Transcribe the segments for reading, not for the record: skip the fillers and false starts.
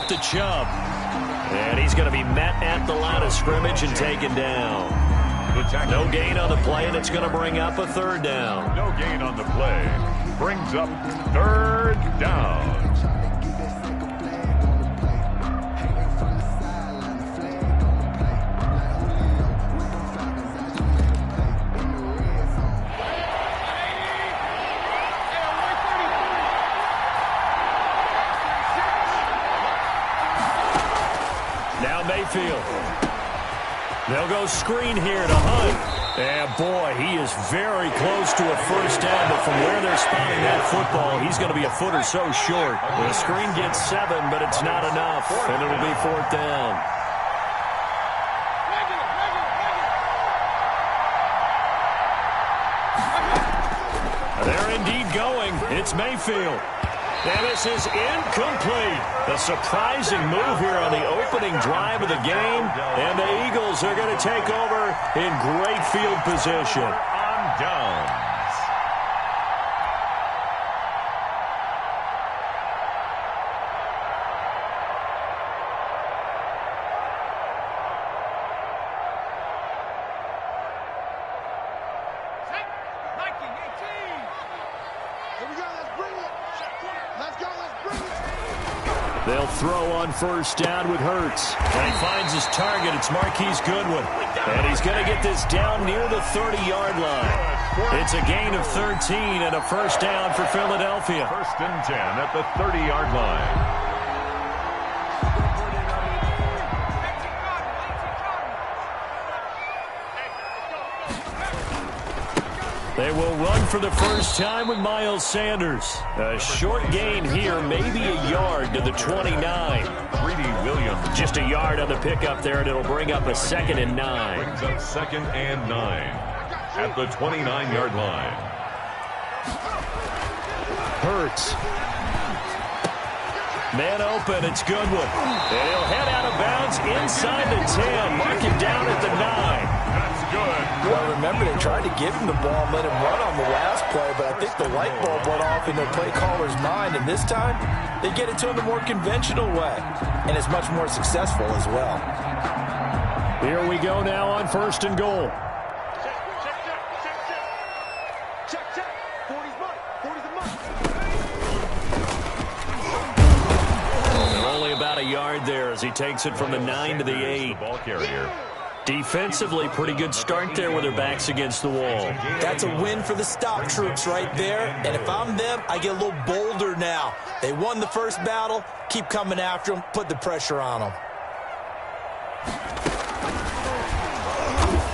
off to Chubb. And he's going to be met at the line of scrimmage and taken down. No gain on the play, and it's going to bring up a third down. No gain on the play. Brings up third down. Now Mayfield. They'll go screen here to Hunt. And, boy, he is very close to a first down, but from where they're spotting that football, he's going to be a foot or so short. The screen gets 7, but it's not enough, and it'll be fourth down. They're indeed going. It's Mayfield. And this is incomplete. A surprising move here on the opening drive of the game. And the Eagles are going to take over in great field position. On downs. They'll throw on first down with Hurts. And he finds his target. It's Marquise Goodwin. And he's going to get this down near the 30-yard line. It's a gain of 13 and a first down for Philadelphia. First and 10 at the 30-yard line. They will run for the first time with Miles Sanders. A short gain here, maybe a yard to the 29. Greedy Williams. Just a yard on the pickup there, and it'll bring up a 2nd and 9. Brings up 2nd and 9 at the 29-yard line. Hurts. Man open, it's Goodwin. And he'll head out of bounds inside the 10. Mark it down at the 9. That's good. Well, remember, they tried to give him the ball and let him run on the last play, but I think the light bulb went off in their play caller's mind, and this time they get it to him the more conventional way, and it's much more successful as well. Here we go now on first and goal. Only about a yard there as he takes it from the 9 to the 8. Ball carrier. Defensively, pretty good start there with their backs against the wall. That's a win for the stop troops right there, and if I'm them, I get a little bolder now. They won the first battle, keep coming after them, put the pressure on them.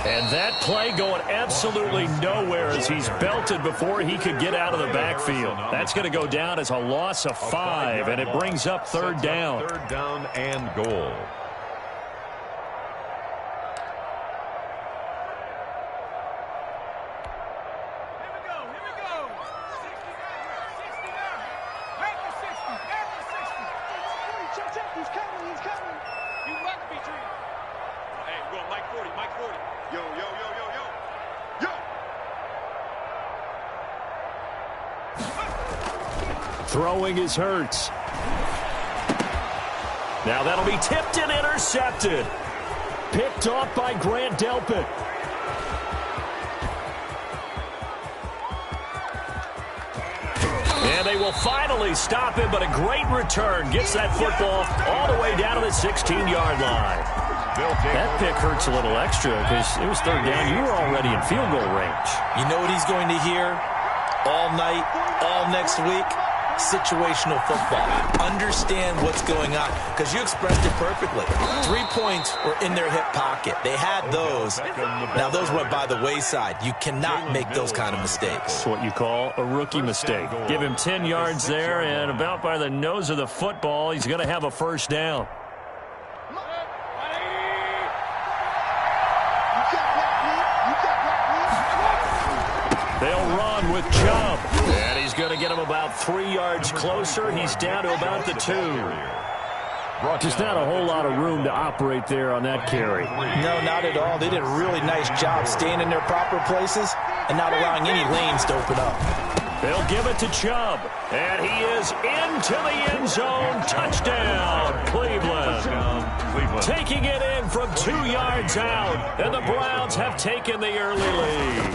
And that play going absolutely nowhere as he's belted before he could get out of the backfield. That's going to go down as a loss of 5, and it brings up third down. Third down and goal. Throwing is Hurts. Now that'll be tipped and intercepted. Picked off by Grant Delpit. And they will finally stop him, but a great return. Gets that football all the way down to the 16-yard line. That pick hurts a little extra because it was third down. You were already in field goal range. You know what he's going to hear all night, all next week? Situational football. Understand what's going on, because you expressed it perfectly. 3 points were in their hip pocket. They had those. Now those went by the wayside. You cannot make those kind of mistakes. That's what you call a rookie mistake. Give him 10 yards there, and about by the nose of the football, he's going to have a first down. They'll run with Chubb. And he's going to get him about 3 yards closer. He's down to about the 2. Just not a whole lot of room to operate there on that carry. No, not at all. They did a really nice job staying in their proper places and not allowing any lanes to open up. They'll give it to Chubb. And he is into the end zone. Touchdown, Cleveland. Taking it in from 2 yards out. And the Browns have taken the early lead.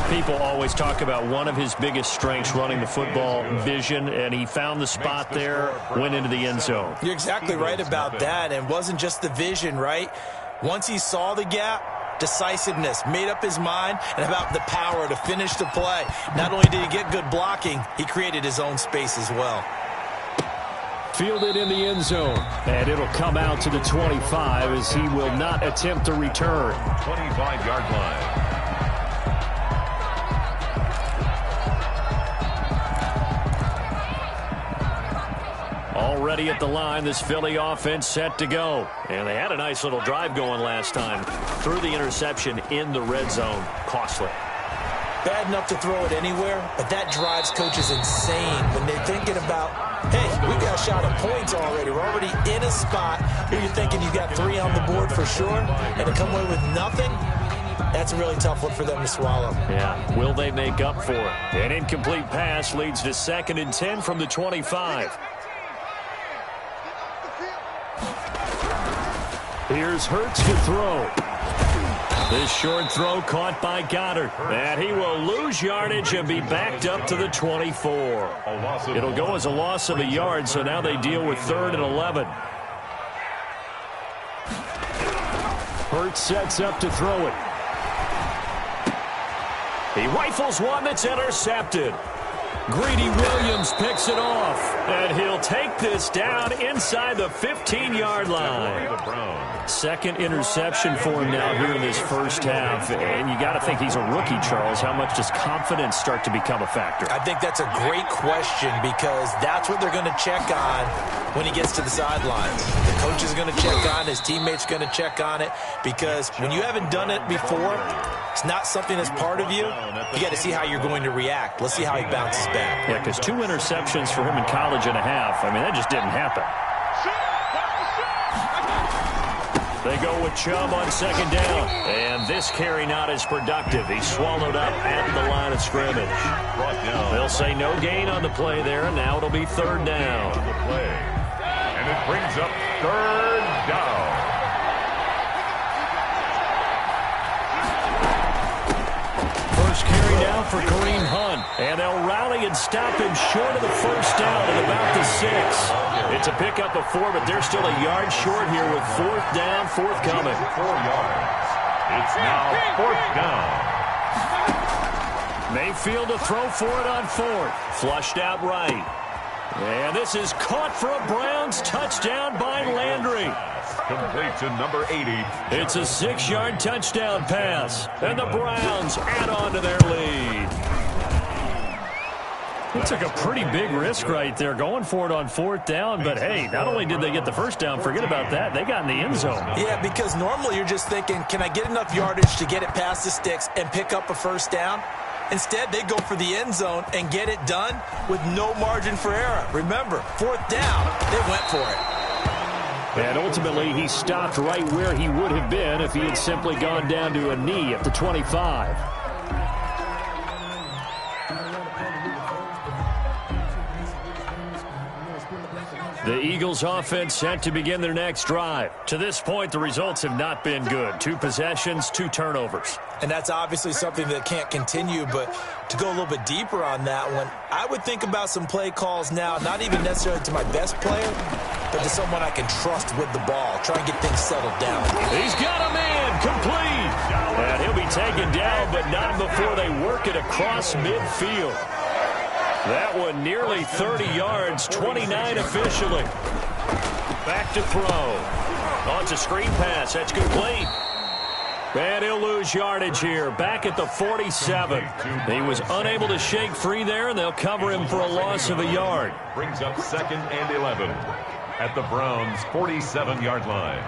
People always talk about one of his biggest strengths running the football, vision, and he found the spot there, went into the end zone. You're exactly right about that, and it wasn't just the vision, right? Once he saw the gap, decisiveness, made up his mind, and about the power to finish the play. Not only did he get good blocking, he created his own space as well. Fielded in the end zone, and it'll come out to the 25 as he will not attempt to return. 25-yard line. Already at the line, this Philly offense set to go. And they had a nice little drive going last time. Threw the interception in the red zone. Costly. Bad enough to throw it anywhere, but that drives coaches insane when they're thinking about, hey, we got a shot at points already. We're already in a spot where you're thinking you got 3 on the board for sure, and to come away with nothing, that's a really tough one for them to swallow. Yeah, will they make up for it? An incomplete pass leads to 2nd and 10 from the 25. Here's Hurts to throw. This short throw caught by Goddard. And he will lose yardage and be backed up to the 24. It'll go as a loss of a yard, so now they deal with 3rd and 11. Hurts sets up to throw it. He rifles one that's intercepted. Greedy Williams picks it off, and he'll take this down inside the 15-yard line. 2nd interception for him now here in this first half, and you got to think he's a rookie, Charles. How much does confidence start to become a factor? I think that's a great question because that's what they're going to check on when he gets to the sidelines. The coach is going to check on, his teammates going to check on it, because when you haven't done it before, it's not something that's part of you. You got to see how you're going to react. Let's see how he bounces back. Yeah, because 2 interceptions for him in college and a half. I mean, that just didn't happen. They go with Chubb on 2nd down. And this carry not as productive. He's swallowed up at the line of scrimmage. They'll say no gain on the play there, and now it'll be 3rd down. And it brings up 3rd down. Carry down for Kareem Hunt, and they'll rally and stop him short of the 1st down at about the 6. It's a pickup of 4, but they're still a yard short here with 4th down, forthcoming. 4 yards. It's now 4th down. Mayfield to throw for it on 4th. Flushed out right. And this is caught for a Browns touchdown by Landry. Complete to number 80. It's a 6-yard touchdown pass. And the Browns add on to their lead. They took a pretty big risk right there going for it on 4th down. But, hey, not only did they get the 1st down, forget about that. They got in the end zone. Yeah, because normally you're just thinking, can I get enough yardage to get it past the sticks and pick up a 1st down? Instead, they go for the end zone and get it done with no margin for error. Remember, 4th down, they went for it. And ultimately, he stopped right where he would have been if he had simply gone down to a knee at the 25. The Eagles offense set to begin their next drive. To this point, the results have not been good. 2 possessions, 2 turnovers. And that's obviously something that can't continue, but to go a little bit deeper on that one, I would think about some play calls now, not even necessarily to my best player, but to someone I can trust with the ball. Try and get things settled down. He's got a man, complete. And he'll be taken down, but not before they work it across midfield. That one nearly 30 yards, 29 officially. Back to throw. Oh, it's a screen pass. That's complete. And he'll lose yardage here. Back at the 47. He was unable to shake free there, and they'll cover him for a loss of a yard. Brings up 2nd and 11 at the Browns' 47-yard line.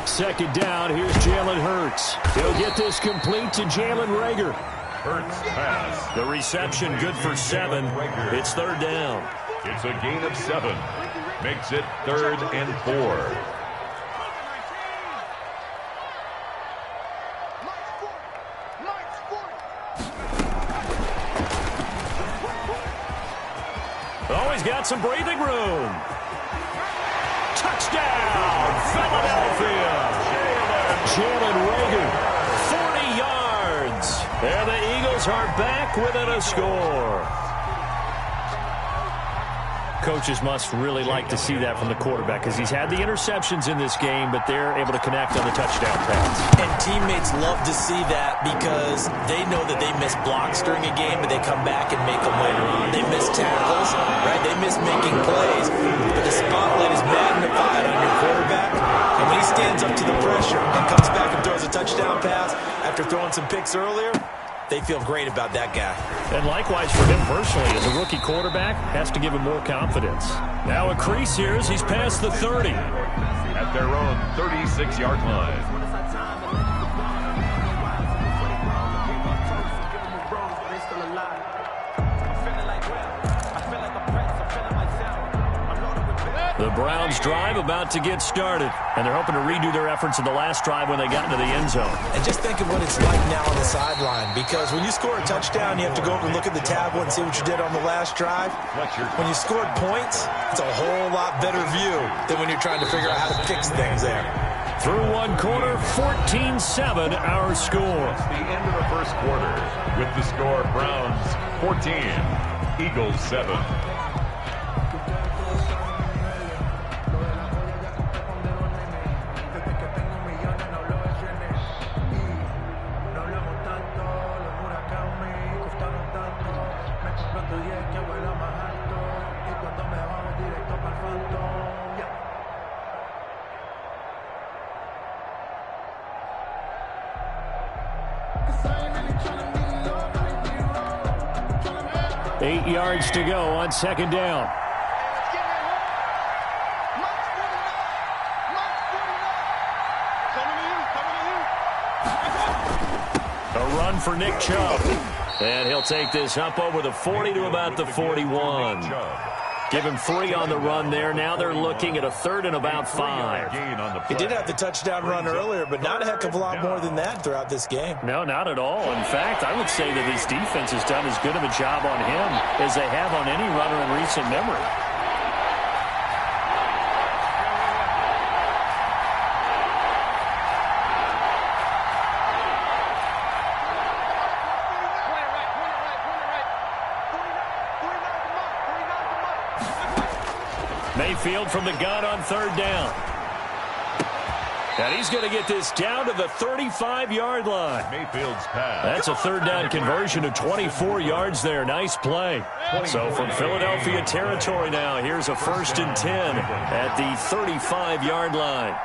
2nd down, here's Jalen Hurts. He'll get this complete to Jalen Reagor. Hurts pass. The reception good for 7. It's 3rd down. It's a gain of 7. Makes it 3rd and 4. Oh, he's got some breathing room. Touchdown, Philadelphia. Jalen Reagor, 40 yards. And the Eagles are back within a score. Coaches must really like to see that from the quarterback because he's had the interceptions in this game, but they're able to connect on the touchdown pass. And teammates love to see that because they know that they miss blocks during a game, but they come back and make them later on. They miss tackles, right? They miss making plays, but the spotlight is magnified on your quarterback. And when he stands up to the pressure and comes back and throws a touchdown pass after throwing some picks earlier, they feel great about that guy. And likewise for him personally, as a rookie quarterback, has to give him more confidence. Now a crease here as he's past the 30. At their own 36-yard line. The Browns drive about to get started, and they're hoping to redo their efforts in the last drive when they got into the end zone. And just think of what it's like now on the sideline, because when you score a touchdown, you have to go over and look at the tablet and see what you did on the last drive. When you scored points, it's a whole lot better view than when you're trying to figure out how to fix things there. Through one quarter, 14-7 our score. The end of the first quarter with the score Browns 14, Eagles 7. Eight yards to go on second down. A run for Nick Chubb. And he'll take this up over the 40 to about the 41. Give him 3 on the run there. Now they're looking at a third and about 5. He did have the touchdown run earlier, but not a heck of a lot more than that throughout this game. No, not at all. In fact, I would say that his defense has done as good of a job on him as they have on any runner in recent memory. Mayfield from the gun on third down. And he's going to get this down to the 35-yard line. Mayfield's pass. That's a third down conversion of 24 yards there. Nice play. So from Philadelphia territory now, here's a 1st and 10 at the 35-yard line.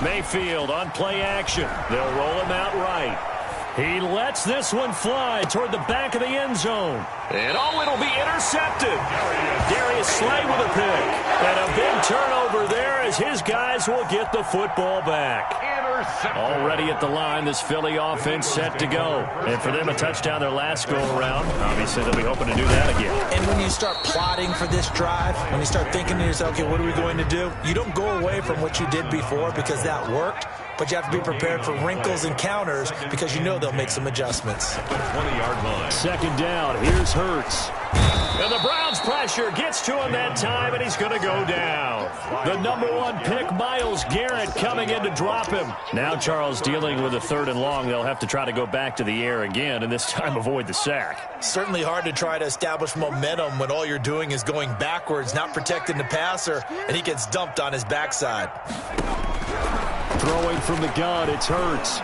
Mayfield on play action. They'll roll him out right. He lets this one fly toward the back of the end zone. And it'll be intercepted. Darius Slay with a pick. And a big turnover there as his guys will get the football back. Already at the line, this Philly offense set to go. And for them, a touchdown their last go-around. Obviously, they'll be hoping to do that again. And when you start plotting for this drive, when you start thinking to yourself, okay, what are we going to do? You don't go away from what you did before because that worked. But you have to be prepared for wrinkles and counters because you know they'll make some adjustments. 20-yard line. Second down. Here's Hurts. And the Browns pressure gets to him that time, and he's going to go down. The number 1 pick, Myles Garrett, coming in to drop him. Now Charles dealing with a 3rd and long. They'll have to try to go back to the air again, and this time avoid the sack. Certainly hard to try to establish momentum when all you're doing is going backwards, not protecting the passer, and he gets dumped on his backside. Throwing from the gun, it's Hurts.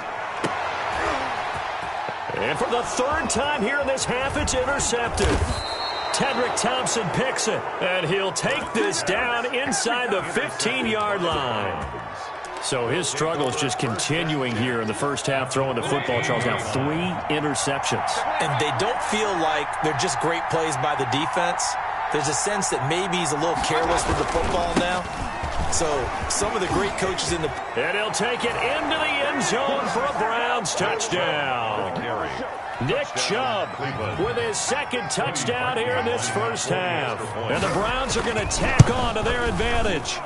And for the 3rd time here in this half, it's intercepted. Tedrick Thompson picks it, and he'll take this down inside the 15-yard line. So his struggle is just continuing here in the first half, throwing the football. Charles, now 3 interceptions. And they don't feel like they're just great plays by the defense. There's a sense that maybe he's a little careless with the football now. So some of the great coaches in the... And he'll take it into the end zone for a Browns touchdown. Nick Chubb with his 2nd touchdown here in this first half. And the Browns are going to tack on to their advantage.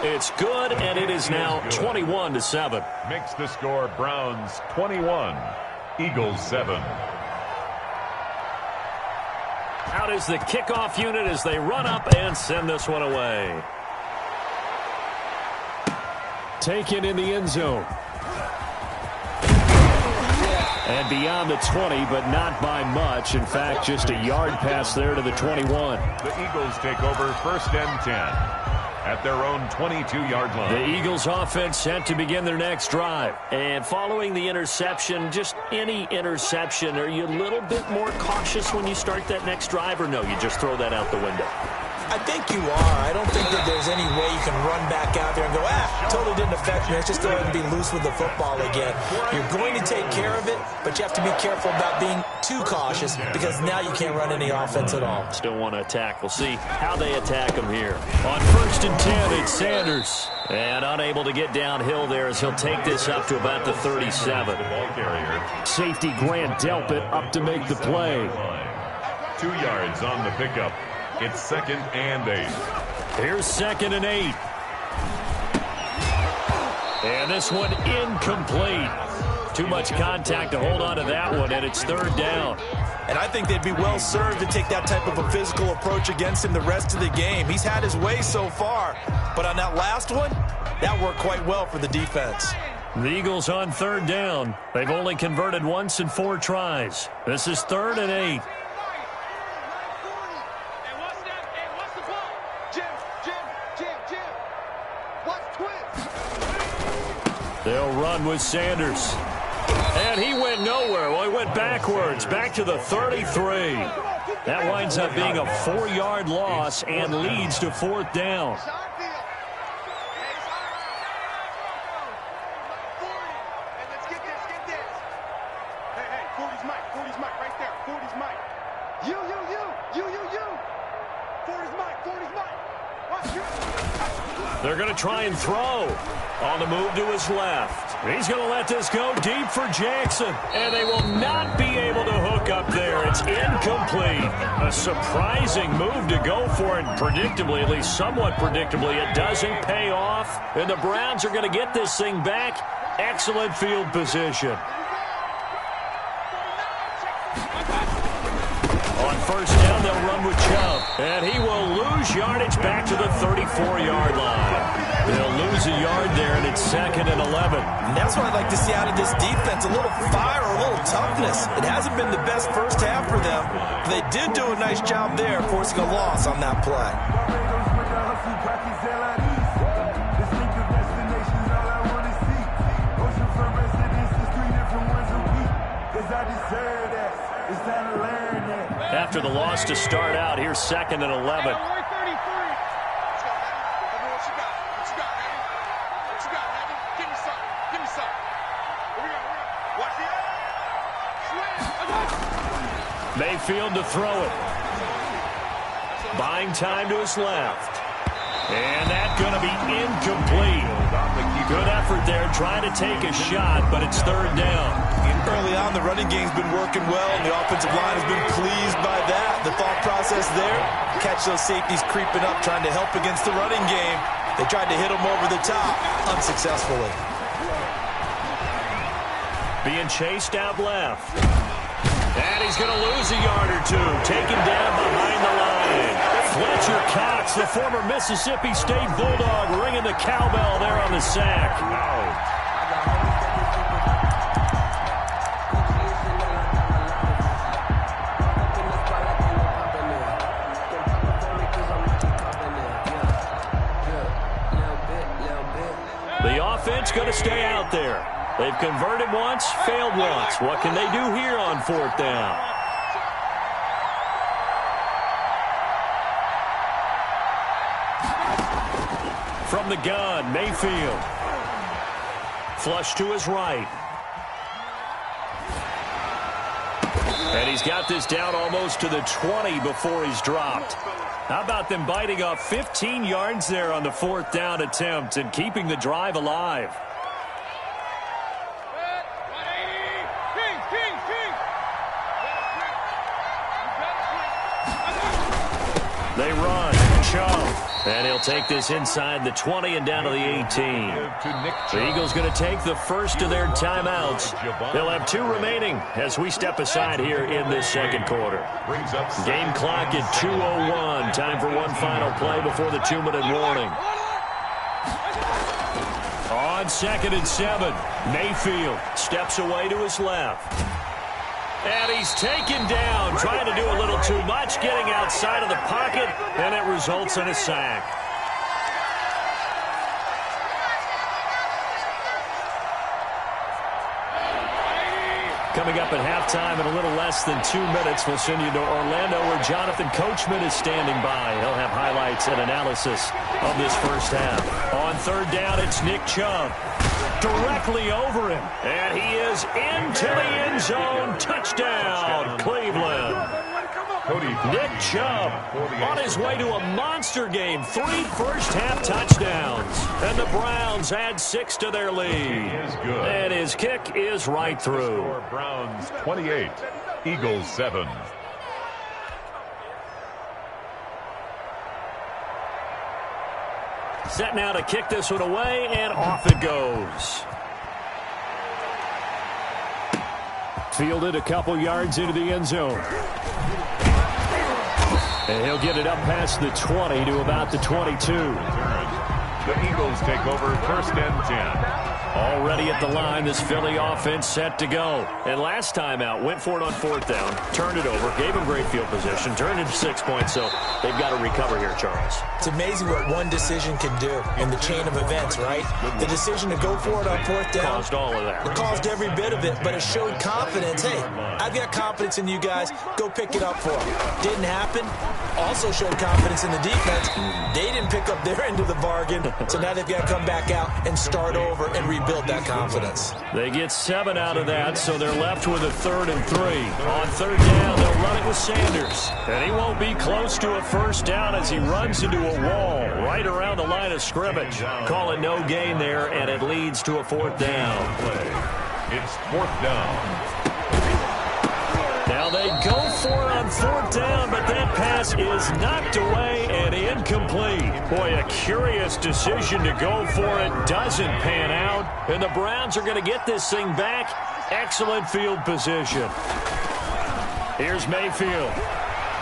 It's good, and it is now 21-7. Makes the score Browns 21, Eagles 7. Out is the kickoff unit as they run up and send this one away. Taken in the end zone. And beyond the 20, but not by much. In fact, just a yard pass there to the 21. The Eagles take over 1st and 10 at their own 22-yard line. The Eagles offense set to begin their next drive. And following the interception, just any interception, are you a little bit more cautious when you start that next drive, or no, you just throw that out the window? I think you are. I don't think that there's any way you can run back out there and go, totally didn't affect me. Let's just go ahead and be loose with the football again. You're going to take care of it, but you have to be careful about being too cautious because now you can't run any offense at all. Still want to attack. We'll see how they attack him here. On 1st and 10, it's Sanders. And unable to get downhill there as he'll take this up to about the 37. Safety Grant Delpit up to make the play. 2 yards on the pickup. It's 2nd and 8. Here's 2nd and 8. And this one incomplete. Too much contact to hold on to that one, and it's 3rd down. And I think they'd be well served to take that type of a physical approach against him the rest of the game. He's had his way so far, but on that last one, that worked quite well for the defense. The Eagles on 3rd down. They've only converted once in 4 tries. This is 3rd and 8. They'll run with Sanders. And he went nowhere. Well, he went backwards, back to the 33. That winds up being a 4-yard loss and leads to 4th down. They're going to try and throw. On the move to his left. He's going to let this go deep for Jackson. And they will not be able to hook up there. It's incomplete. A surprising move to go for it. Predictably, at least somewhat predictably, it doesn't pay off. And the Browns are going to get this thing back. Excellent field position. On 1st down, they'll run with Chubb. And he will lose yardage back to the 34-yard line. They'll lose a yard there, and it's 2nd and 11. And that's what I'd like to see out of this defense, a little fire, a little toughness. It hasn't been the best first half for them, but they did do a nice job there, forcing a loss on that play. After the loss to start out, here's 2nd and 11. Mayfield to throw it. Buying time to his left. And that's going to be incomplete. Good effort there trying to take a shot, but it's 3rd down. Early on, the running game's been working well, and the offensive line has been pleased by that. The thought process there, catch those safeties creeping up, trying to help against the running game. They tried to hit them over the top, unsuccessfully. Being chased out left. And he's going to lose a yard or 2. Taken down behind the line. Fletcher Cox, the former Mississippi State Bulldog, ringing the cowbell there on the sack. The offense going to stay out there. They've converted once, failed once. What can they do here on 4th down? From the gun, Mayfield. Flush to his right. And he's got this down almost to the 20 before he's dropped. How about them biting off 15 yards there on the 4th down attempt and keeping the drive alive? They run. Chubb. And he'll take this inside the 20 and down to the 18. The Eagles going to take the first of their timeouts. They'll have 2 remaining as we step aside here in this second quarter. Game clock at 2:01. Time for one final play before the 2-minute warning. On 2nd and 7, Mayfield steps away to his left. And he's taken down, trying to do a little too much, getting outside of the pocket, and it results in a sack. Coming up at halftime in a little less than 2 minutes, we'll send you to Orlando where Jonathan Coachman is standing by. He'll have highlights and analysis of this first half. On 3rd down, it's Nick Chubb. Directly over him. And he is into the end zone. Touchdown, Cleveland. Nick Chubb on his way to a monster game. 3 first-half touchdowns. And the Browns add 6 to their lead. And his kick is right through. Browns 28, Eagles 7. Set now to kick this one away, and off it goes. Fielded a couple yards into the end zone. And he'll get it up past the 20 to about the 22. The Eagles take over 1st and 10. Already at the line, this Philly offense set to go. And last time out, went for it on 4th down, turned it over, gave him great field position, turned it to 6 points, so they've got to recover here, Charles. It's amazing what one decision can do in the chain of events, right? The decision to go for it on 4th down. Caused all of that. It caused every bit of it, but it showed confidence. Hey, I've got confidence in you guys. Go pick it up for them. Didn't happen. Also showed confidence in the defense. They didn't pick up their end of the bargain, so now they've got to come back out and start over and rebuild that confidence. They get 7 out of that, so they're left with a 3rd and 3. On 3rd down, they'll run it with Sanders. And he won't be close to a first down as he runs into a wall right around the line of scrimmage. Call it no gain there, and it leads to a 4th down. It's 4th down. Now they go for it on 4th down, but that pass is knocked away and incomplete. Boy, a curious decision to go for it. Doesn't pan out. And the Browns are going to get this thing back. Excellent field position. Here's Mayfield.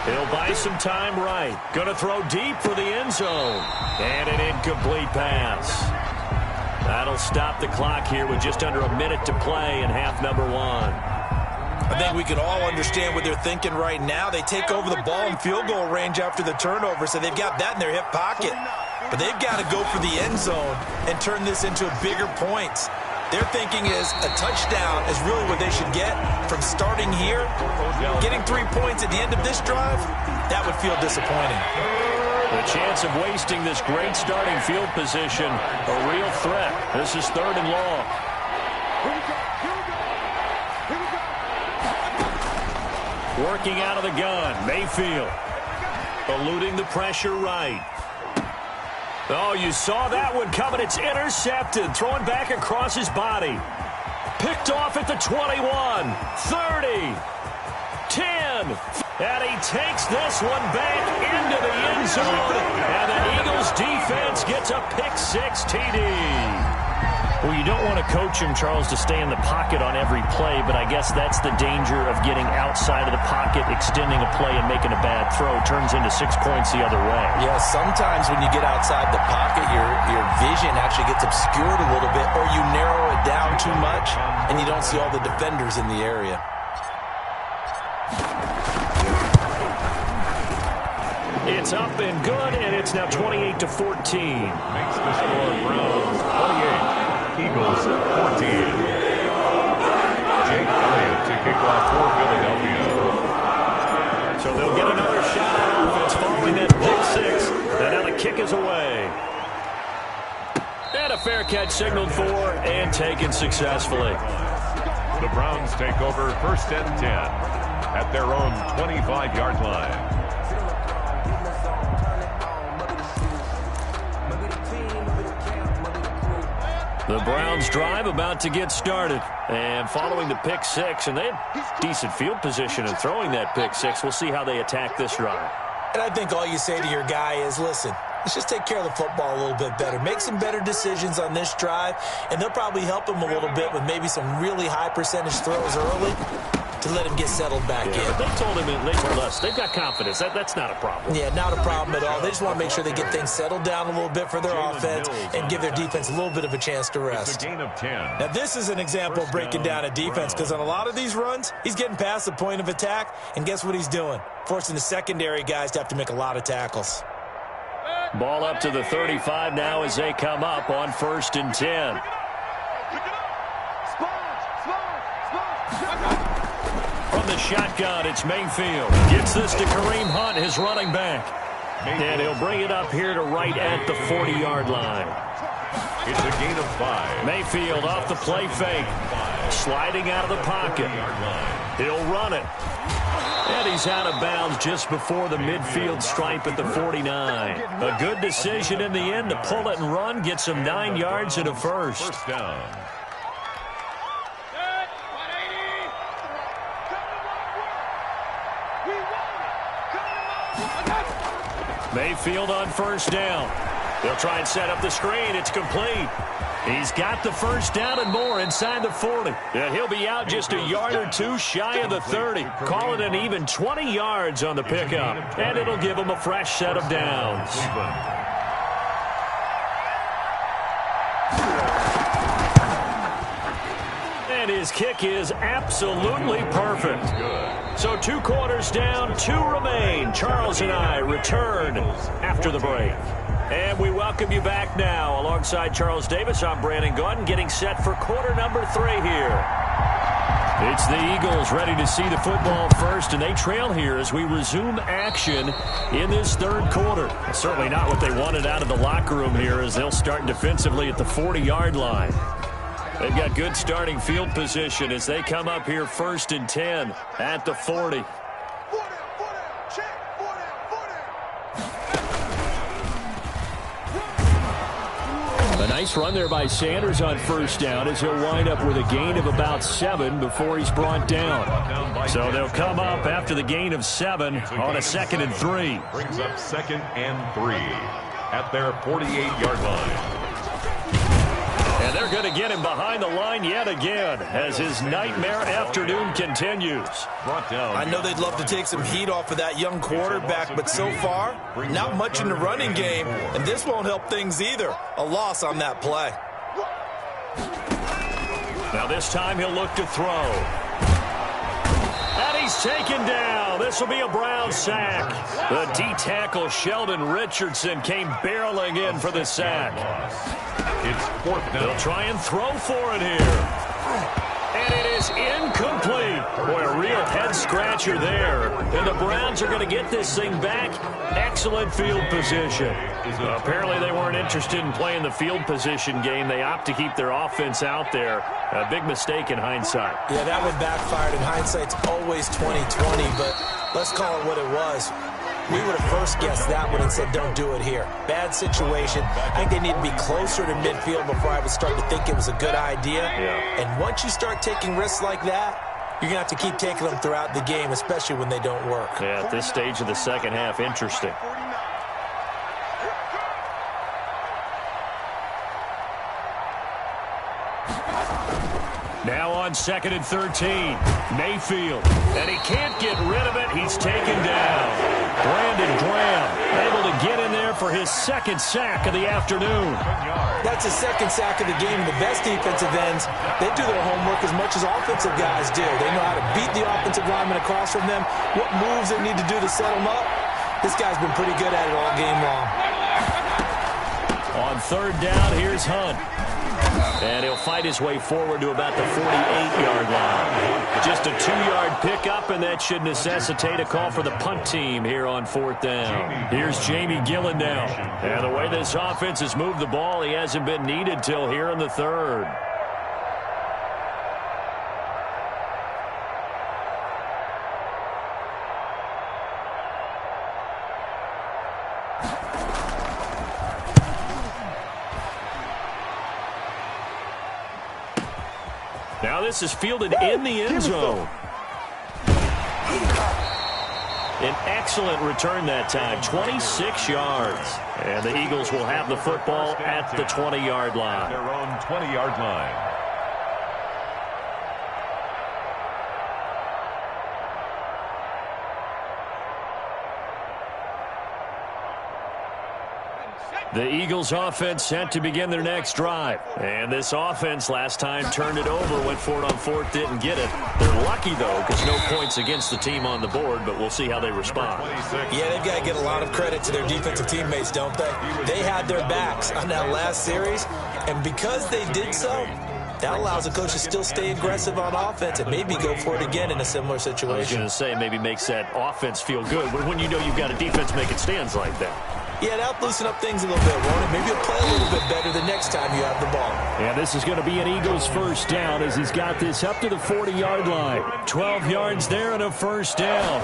He'll buy some time right. Going to throw deep for the end zone. And an incomplete pass. That'll stop the clock here with just under a minute to play in half number 1. I think we can all understand what they're thinking right now. They take over the ball in field goal range after the turnover, so they've got that in their hip pocket. But they've got to go for the end zone and turn this into bigger points. Their thinking is a touchdown is really what they should get from starting here. Getting 3 points at the end of this drive, that would feel disappointing. The chance of wasting this great starting field position, a real threat. This is 3rd and long. Working out of the gun, Mayfield. Eluding the pressure right. Oh, you saw that one coming. It's intercepted. Throwing back across his body. Picked off at the 21, 30, 10. And he takes this one back into the end zone. And the Eagles defense gets a pick-6 TD. Well, you don't want to coach him, Charles, to stay in the pocket on every play, but I guess that's the danger of getting outside of the pocket, extending a play and making a bad throw. Turns into 6 points the other way. Yeah, sometimes when you get outside the pocket, your vision actually gets obscured a little bit, or you narrow it down too much, and you don't see all the defenders in the area. It's up and good, and it's now 28-14. Makes the score Browns 28. Eagles 14. Jake Elliott to kick off for Philadelphia. So they'll get another shot at offense following that pick-6. And now the kick is away. And a fair catch signaled for and taken successfully. The Browns take over 1st and 10 at their own 25-yard line. The Browns drive about to get started. And following the pick-6, and they had decent field position in throwing that pick-6. We'll see how they attack this drive. And I think all you say to your guy is, listen, let's just take care of the football a little bit better. Make some better decisions on this drive, and they'll probably help him a little bit with maybe some really high percentage throws early to let him get settled back in. They told us they've got confidence. That's not a problem. Yeah, not a problem at all. They just want to make sure they get things settled down a little bit for their offense and give their defense a little bit of a chance to rest. It's a gain of 10. Now, this is an example of breaking down a defense, because on a lot of these runs, he's getting past the point of attack, and guess what he's doing? Forcing the secondary guys to have to make a lot of tackles. Ball up to the 35 now as they come up on 1st and 10. From the shotgun, it's Mayfield. Gets this to Kareem Hunt, his running back. And he'll bring it up here to right at the 40-yard line. It's a gain of 5. Mayfield off the play fake. Sliding out of the pocket. He'll run it. And he's out of bounds just before the midfield stripe at the 49. A good decision in the end to pull it and run. Gets him 9 yards and a first. First down. Mayfield on 1st down. They'll try and set up the screen. It's complete. He's got the first down and more inside the 40. Yeah, he'll be out just a yard or two shy of the 30. Call it an even 20 yards on the pickup. And it'll give him a fresh set of downs. And his kick is absolutely perfect. So 2 quarters down, 2 remain. Charles and I return after the break. And we welcome you back now. Alongside Charles Davis, I'm Brandon Gordon, getting set for quarter number 3 here. It's the Eagles ready to see the football first, and they trail here as we resume action in this 3rd quarter. Certainly not what they wanted out of the locker room here, as they'll start defensively at the 40-yard line. They've got good starting field position as they come up here 1st and 10 at the 40. A nice run there by Sanders on 1st down as he'll wind up with a gain of about 7 before he's brought down. So they'll come up after the gain of 7 on a 2nd and 3. Brings up 2nd and 3 at their 48-yard line. And they're going to get him behind the line yet again as his nightmare afternoon continues. I know they'd love to take some heat off of that young quarterback, but so far, not much in the running game, and this won't help things either. A loss on that play. Now this time he'll look to throw. And he's taken down. This will be a Brown sack. The D-tackle Sheldon Richardson came barreling in for the sack. It's 4th down. They'll try and throw for it here. And it is incomplete. Boy, a real head-scratcher there. And the Browns are going to get this thing back. Excellent field position. Apparently they weren't interested in playing the field position game. They opt to keep their offense out there. A big mistake in hindsight. Yeah, that one backfired. In hindsight's always 20/20, but let's call it what it was. We would have first guessed that one and said, don't do it here. Bad situation. I think they need to be closer to midfield before I would start to think it was a good idea. Yeah. And once you start taking risks like that, you're going to have to keep taking them throughout the game, especially when they don't work. Yeah, at this stage of the second half, interesting. Now on 2nd and 13, Mayfield. And he can't get rid of it. He's taken down. Brandon Graham able to get in there for his 2nd sack of the afternoon. That's his 2nd sack of the game. The best defensive ends, they do their homework as much as offensive guys do. They know how to beat the offensive lineman across from them, what moves they need to do to set them up. This guy's been pretty good at it all game long. On 3rd down, here's Hunt. And he'll fight his way forward to about the 48-yard line. Just a 2-yard pickup, and that should necessitate a call for the punt team here on 4th down. Here's Jamie Gillen now. And the way this offense has moved the ball, he hasn't been needed till here in the 3rd. Now this is fielded in the end zone. An excellent return that time, 26 yards. And the Eagles will have the football at the 20-yard line. Their own 20-yard line. The Eagles offense set to begin their next drive. And this offense last time turned it over, went for it on fourth, didn't get it. They're lucky, though, because no points against the team on the board, but we'll see how they respond. Yeah, they've got to get a lot of credit to their defensive teammates, don't they? They had their backs on that last series, and because they did so, that allows the coach to still stay aggressive on offense and maybe go for it again in a similar situation. I was going to say, maybe makes that offense feel good, but when you know you've got a defense making stands like that. Yeah, that'll loosen up things a little bit, won't it? Maybe you'll play a little bit better the next time you have the ball. And this is going to be an Eagles first down as he's got this up to the 40-yard line. 12 yards there and a first down.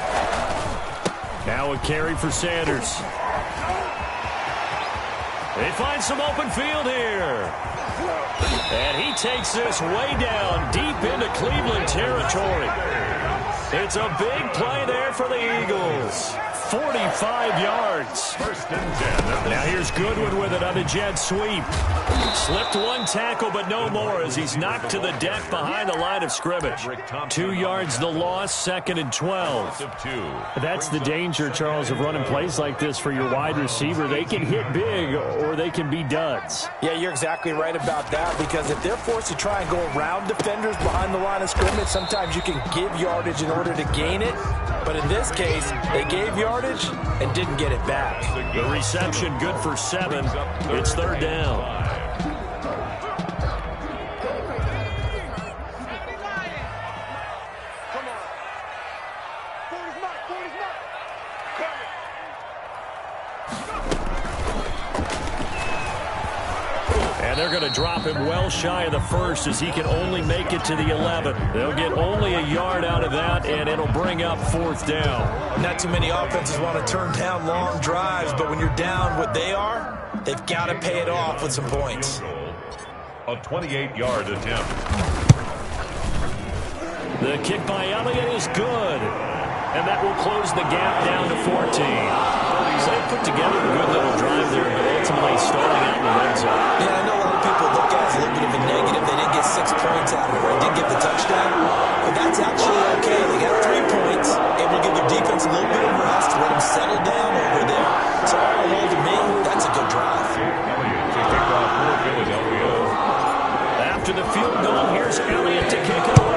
Now a carry for Sanders. They find some open field here. And he takes this way down deep into Cleveland territory. It's a big play there for the Eagles. 45 yards. First and 10. Now here's Goodwin with it on the jet sweep. Slipped one tackle, but no more as he's knocked to the deck behind the line of scrimmage. 2 yards the loss, 2nd and 12. That's the danger, Charles, of running plays like this for your wide receiver. They can hit big or they can be duds. Yeah, you're exactly right about that, because if they're forced to try and go around defenders behind the line of scrimmage, sometimes you can give yardage in order to gain it. But in this case, they gave yardage and didn't get it back. The reception good for 7. It's third down. And they're going to drop him well shy of the first as he can only make it to the 11. They'll get only a yard out of that, and it'll bring up fourth down. Not too many offenses want to turn down long drives, but when you're down what they are, they've got to pay it off with some points. A 28-yard attempt. The kick by Elliott is good. And that will close the gap down to 14. So they put together a good little drive there, but ultimately starting out in the red zone. Yeah, I know a lot of people look at it as a little bit of a negative. They didn't get 6 points out of it, or didn't get the touchdown. But that's actually okay. They got 3 points, able to give their defense a little bit of rest, let them settle down over there. So all in all, to me, that's a good drive. Elliott to kick off for Philadelphia. After the field goal, here's Elliott to kick it away.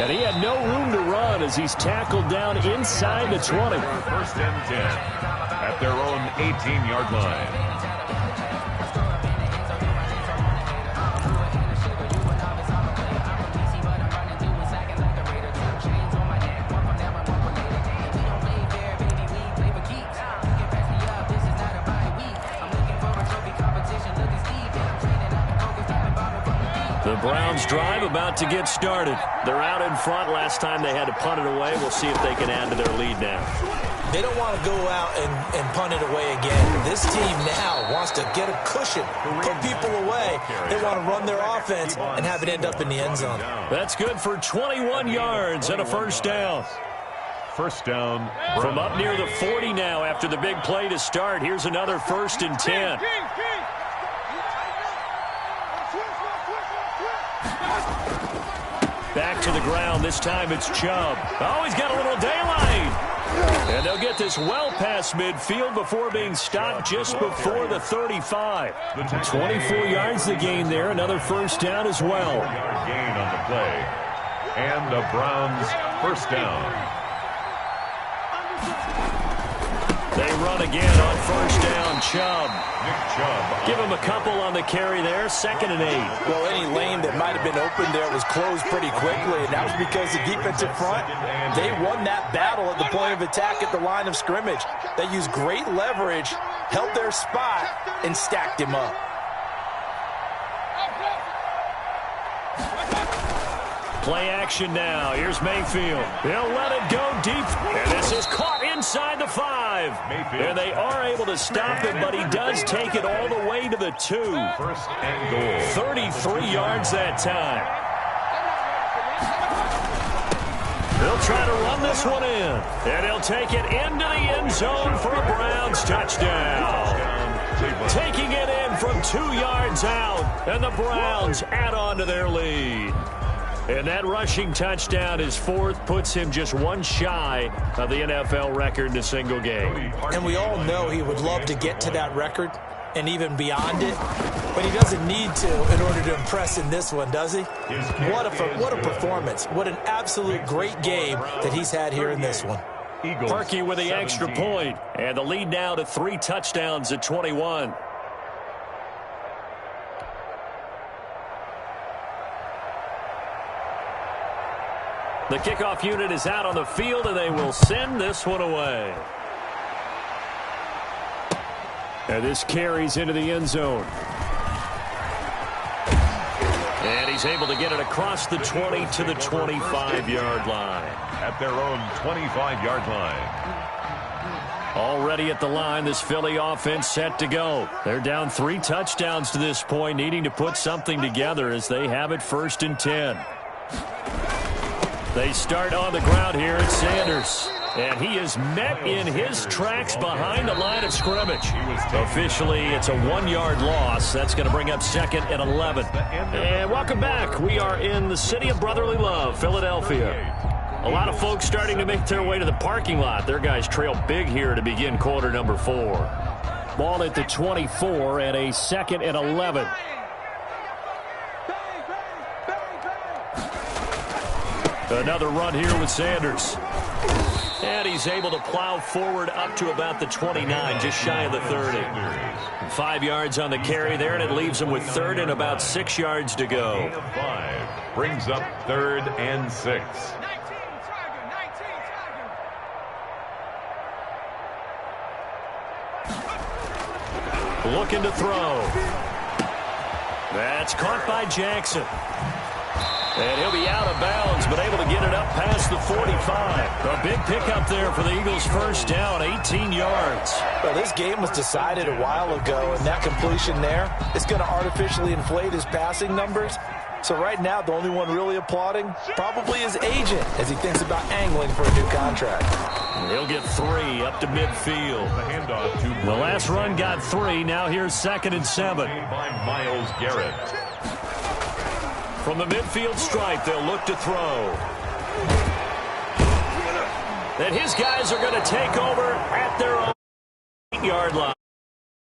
And he had no room to run as he's tackled down inside the 20. First and 10 at their own 18-yard line. The Browns drive about to get started. They're out in front. Last time they had to punt it away. We'll see if they can add to their lead now. They don't want to go out and punt it away again. This team now wants to get a cushion, put people away. They want to run their offense and have it end up in the end zone. That's good for 21 yards and a first down. First down. From up near the 40 now after the big play to start. Here's another 1st and 10. Back to the ground. This time it's Chubb. Oh, he's got a little daylight. And they'll get this well past midfield before being stopped just before the 35. 24 yards the gain there. Another first down as well. Yard gain on the play. And the Browns first down. They run again on first down. Chubb. Nick Chubb. Give him a couple on the carry there. 2nd and 8. Well, any lane that might have been open there was closed pretty quickly, and that was because the defensive front, they won that battle at the point of attack at the line of scrimmage. They used great leverage, held their spot, and stacked him up. Play action now. Here's Mayfield. He'll let it go deep. And this is caught inside the 5. And they are able to stop him, but he does take it all the way to the 2. First and goal. 33 yards that time. He'll try to run this one in. And he'll take it into the end zone for a Browns touchdown. Taking it in from 2 yards out. And the Browns add on to their lead. And that rushing touchdown, his 4th, puts him just one shy of the NFL record in a single game. And we all know he would love to get to that record and even beyond it, but he doesn't need to in order to impress in this one, does he? What a performance. What an absolute great game that he's had here in this one. Parkey with the extra point, and the lead now to 3 touchdowns at 21. The kickoff unit is out on the field, and they will send this one away. And this carries into the end zone. And he's able to get it across the 20 to the 25-yard line. At their own 25-yard line. Already at the line, this Philly offense set to go. They're down 3 touchdowns to this point, needing to put something together as they have it 1st and 10. They start on the ground here at Sanders. And he is met in his tracks behind the line of scrimmage. Officially, it's a 1-yard loss. That's going to bring up 2nd and 11. And welcome back. We are in the city of brotherly love, Philadelphia. A lot of folks starting to make their way to the parking lot. Their guys trail big here to begin quarter number 4. Ball at the 24 and a 2nd and 11. Another run here with Sanders. And he's able to plow forward up to about the 29, just shy of the 30. 5 yards on the carry there, and it leaves him with 3rd and about 6 yards to go. 5 brings up 3rd and 6. Looking to throw. That's caught by Jackson. And he'll be out of bounds, but able to get it up past the 45. A big pickup there for the Eagles' 1st down, 18 yards. Well, this game was decided a while ago, and that completion there is going to artificially inflate his passing numbers. So right now, the only one really applauding probably his agent as he thinks about angling for a new contract. He'll get 3 up to midfield. The handoff to the last run got 3. Now here's 2nd and 7. By Myles Garrett. From the midfield stripe, they'll look to throw. And his guys are going to take over at their own 8-yard line.